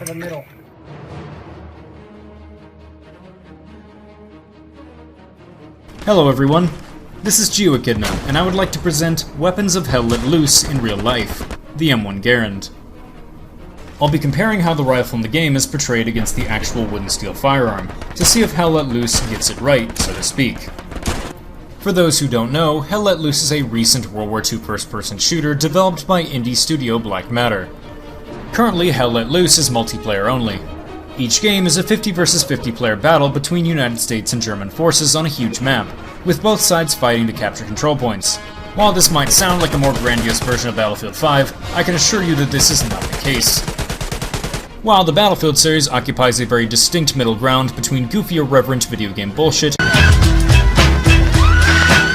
the middle. Hello everyone, this is WWII, and I would like to present Weapons of Hell Let Loose in Real Life, the M1 Garand. I'll be comparing how the rifle in the game is portrayed against the actual wood and steel firearm, to see if Hell Let Loose gets it right, so to speak. For those who don't know, Hell Let Loose is a recent World War II first-person shooter developed by indie studio Black Matter. Currently, Hell Let Loose is multiplayer only. Each game is a 50 vs 50 player battle between United States and German forces on a huge map, with both sides fighting to capture control points. While this might sound like a more grandiose version of Battlefield 5, I can assure you that this is not the case. While the Battlefield series occupies a very distinct middle ground between goofy irreverent video game bullshit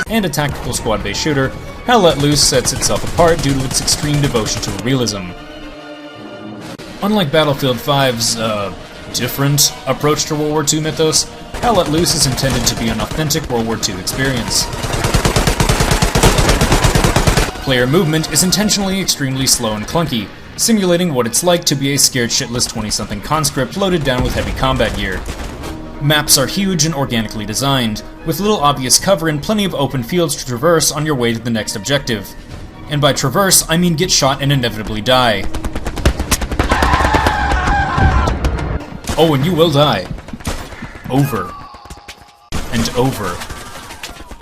and a tactical squad-based shooter, Hell Let Loose sets itself apart due to its extreme devotion to realism. Unlike Battlefield 5's, different approach to World War II mythos, Hell Let Loose is intended to be an authentic World War II experience. Player movement is intentionally extremely slow and clunky, simulating what it's like to be a scared shitless 20-something conscript loaded down with heavy combat gear. Maps are huge and organically designed, with little obvious cover and plenty of open fields to traverse on your way to the next objective. And by traverse, I mean get shot and inevitably die. Oh, and you will die. Over. And over.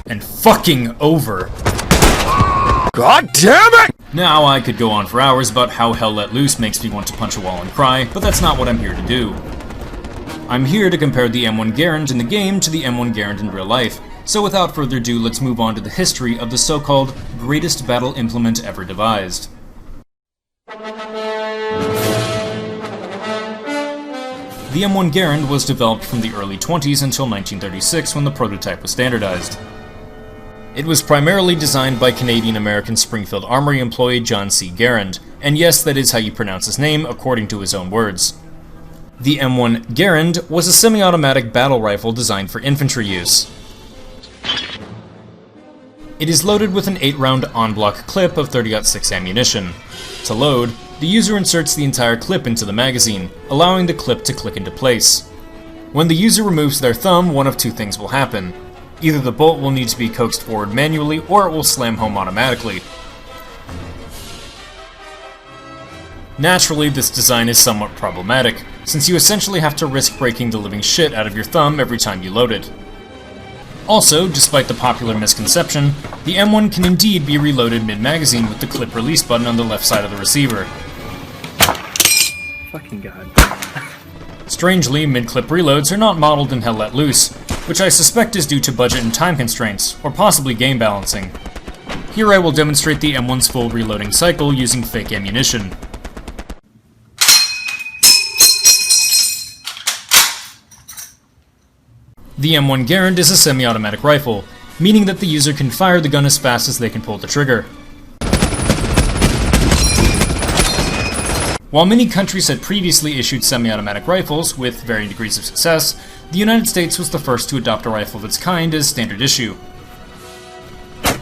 And fucking over. God damn it! Now, I could go on for hours about how Hell Let Loose makes me want to punch a wall and cry, but that's not what I'm here to do. I'm here to compare the M1 Garand in the game to the M1 Garand in real life, so without further ado, let's move on to the history of the so-called greatest battle implement ever devised. The M1 Garand was developed from the early 20s until 1936 when the prototype was standardized. It was primarily designed by Canadian-American Springfield Armory employee John C. Garand, and yes, that is how you pronounce his name according to his own words. The M1 Garand was a semi-automatic battle rifle designed for infantry use. It is loaded with an 8-round en-bloc clip of 30-06 ammunition. To load, the user inserts the entire clip into the magazine, allowing the clip to click into place. When the user removes their thumb, one of two things will happen. Either the bolt will need to be coaxed forward manually, or it will slam home automatically. Naturally, this design is somewhat problematic, since you essentially have to risk breaking the living shit out of your thumb every time you load it. Also, despite the popular misconception, the M1 can indeed be reloaded mid-magazine with the clip release button on the left side of the receiver. Fucking god. Strangely, mid-clip reloads are not modeled in Hell Let Loose, which I suspect is due to budget and time constraints, or possibly game balancing. Here I will demonstrate the M1's full reloading cycle using fake ammunition. The M1 Garand is a semi-automatic rifle, meaning that the user can fire the gun as fast as they can pull the trigger. While many countries had previously issued semi-automatic rifles, with varying degrees of success, the United States was the first to adopt a rifle of its kind as standard issue.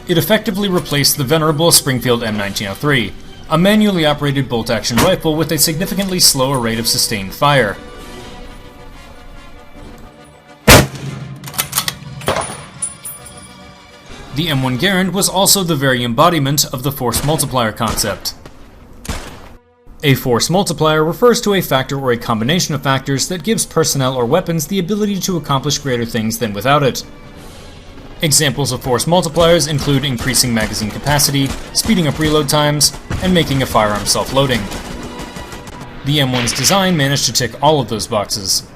It effectively replaced the venerable Springfield M1903, a manually operated bolt-action rifle with a significantly slower rate of sustained fire. The M1 Garand was also the very embodiment of the force multiplier concept. A force multiplier refers to a factor or a combination of factors that gives personnel or weapons the ability to accomplish greater things than without it. Examples of force multipliers include increasing magazine capacity, speeding up reload times, and making a firearm self-loading. The M1's design managed to tick all of those boxes.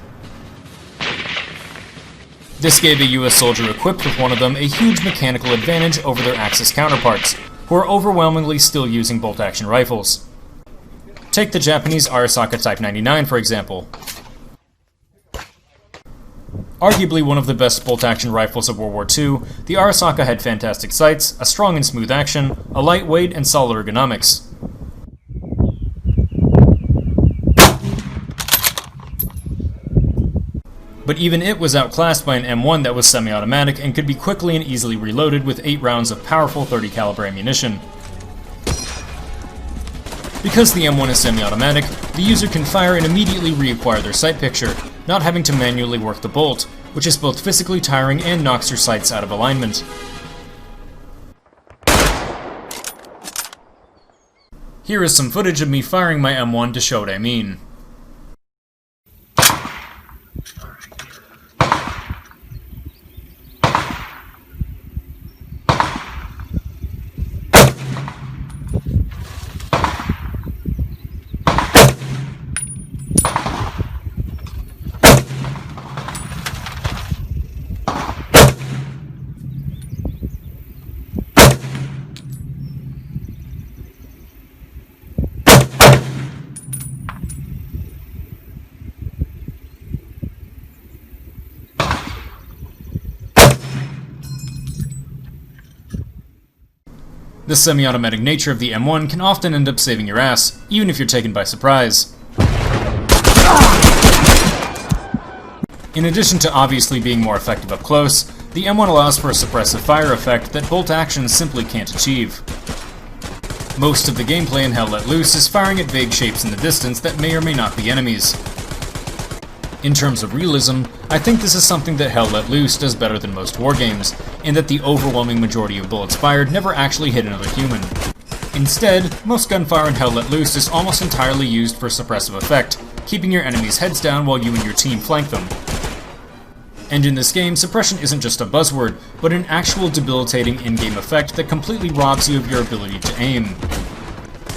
This gave a US soldier equipped with one of them a huge mechanical advantage over their Axis counterparts, who are overwhelmingly still using bolt-action rifles. Take the Japanese Arasaka Type 99, for example. Arguably one of the best bolt-action rifles of World War II, the Arasaka had fantastic sights, a strong and smooth action, a lightweight, and solid ergonomics. But even it was outclassed by an M1 that was semi-automatic and could be quickly and easily reloaded with 8 rounds of powerful .30 caliber ammunition. Because the M1 is semi-automatic, the user can fire and immediately reacquire their sight picture, not having to manually work the bolt, which is both physically tiring and knocks your sights out of alignment. Here is some footage of me firing my M1 to show what I mean. The semi-automatic nature of the M1 can often end up saving your ass, even if you're taken by surprise. In addition to obviously being more effective up close, the M1 allows for a suppressive fire effect that bolt actions simply can't achieve. Most of the gameplay in Hell Let Loose is firing at vague shapes in the distance that may or may not be enemies. In terms of realism, I think this is something that Hell Let Loose does better than most wargames, in that the overwhelming majority of bullets fired never actually hit another human. Instead, most gunfire in Hell Let Loose is almost entirely used for suppressive effect, keeping your enemies' heads down while you and your team flank them. And in this game, suppression isn't just a buzzword, but an actual debilitating in-game effect that completely robs you of your ability to aim.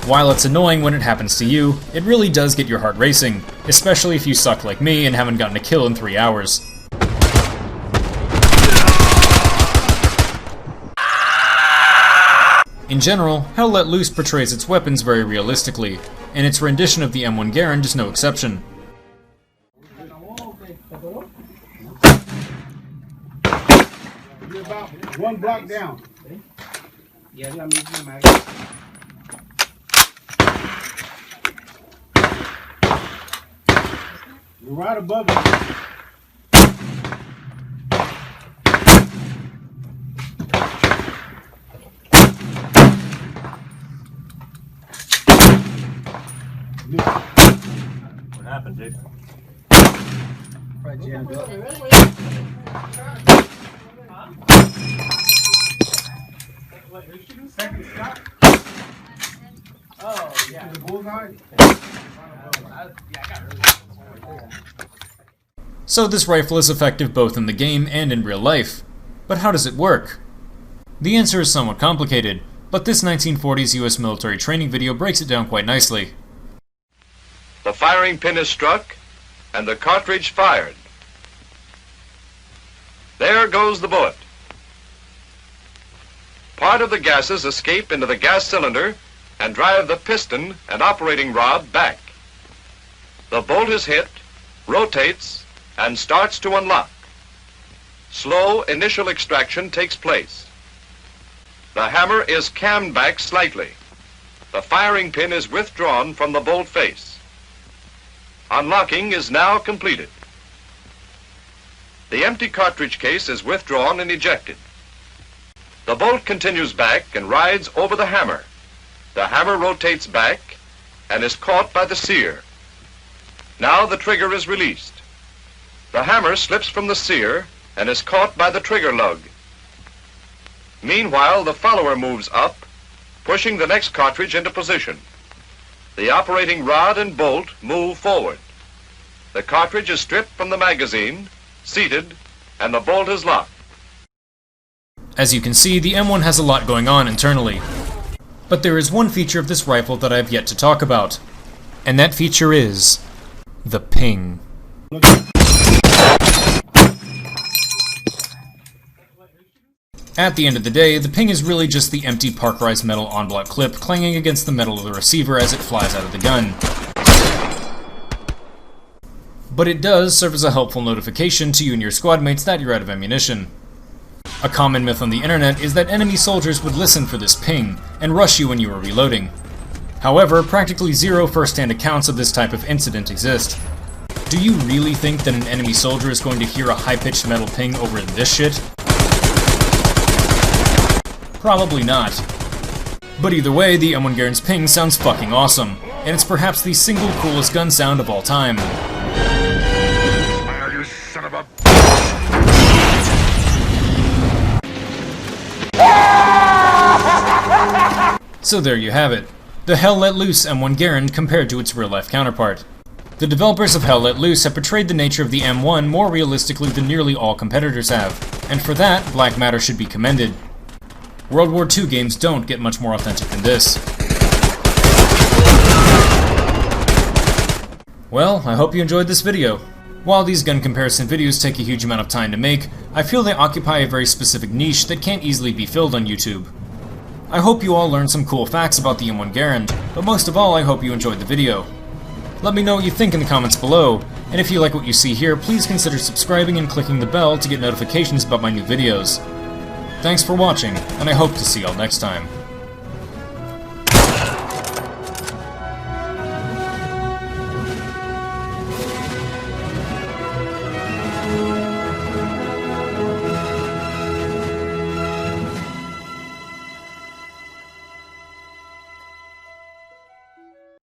While it's annoying when it happens to you, it really does get your heart racing, especially if you suck like me and haven't gotten a kill in 3 hours. In general, Hell Let Loose portrays its weapons very realistically, and its rendition of the M1 Garand is no exception. You're about 1 block down. You're right above it. What happened, dude? Probably jammed up. Second shot. Oh, yeah. The bullseye? So this rifle is effective both in the game and in real life. But how does it work? The answer is somewhat complicated, but this 1940s US military training video breaks it down quite nicely. The firing pin is struck, and the cartridge fired. There goes the bullet. Part of the gases escape into the gas cylinder and drive the piston and operating rod back. The bolt is hit, rotates, and starts to unlock. Slow initial extraction takes place. The hammer is cammed back slightly. The firing pin is withdrawn from the bolt face. Unlocking is now completed. The empty cartridge case is withdrawn and ejected. The bolt continues back and rides over the hammer. The hammer rotates back and is caught by the sear. Now the trigger is released. The hammer slips from the sear and is caught by the trigger lug. Meanwhile, the follower moves up, pushing the next cartridge into position. The operating rod and bolt move forward. The cartridge is stripped from the magazine, seated, and the bolt is locked. As you can see, the M1 has a lot going on internally. But there is one feature of this rifle that I have yet to talk about, and that feature is the ping. At the end of the day, the ping is really just the empty parkerized metal en-bloc clip clanging against the metal of the receiver as it flies out of the gun. But it does serve as a helpful notification to you and your squad mates that you're out of ammunition. A common myth on the internet is that enemy soldiers would listen for this ping and rush you when you were reloading. However, practically zero first-hand accounts of this type of incident exist. Do you really think that an enemy soldier is going to hear a high-pitched metal ping over this shit? Probably not. But either way, the M1 Garand's ping sounds fucking awesome, and it's perhaps the single coolest gun sound of all time. You son of a... So there you have it. The Hell Let Loose M1 Garand compared to its real-life counterpart. The developers of Hell Let Loose have portrayed the nature of the M1 more realistically than nearly all competitors have, and for that, Black Matter should be commended. World War II games don't get much more authentic than this. Well, I hope you enjoyed this video. While these gun comparison videos take a huge amount of time to make, I feel they occupy a very specific niche that can't easily be filled on YouTube. I hope you all learned some cool facts about the M1 Garand, but most of all I hope you enjoyed the video. Let me know what you think in the comments below, and if you like what you see here, please consider subscribing and clicking the bell to get notifications about my new videos. Thanks for watching, and I hope to see y'all next time.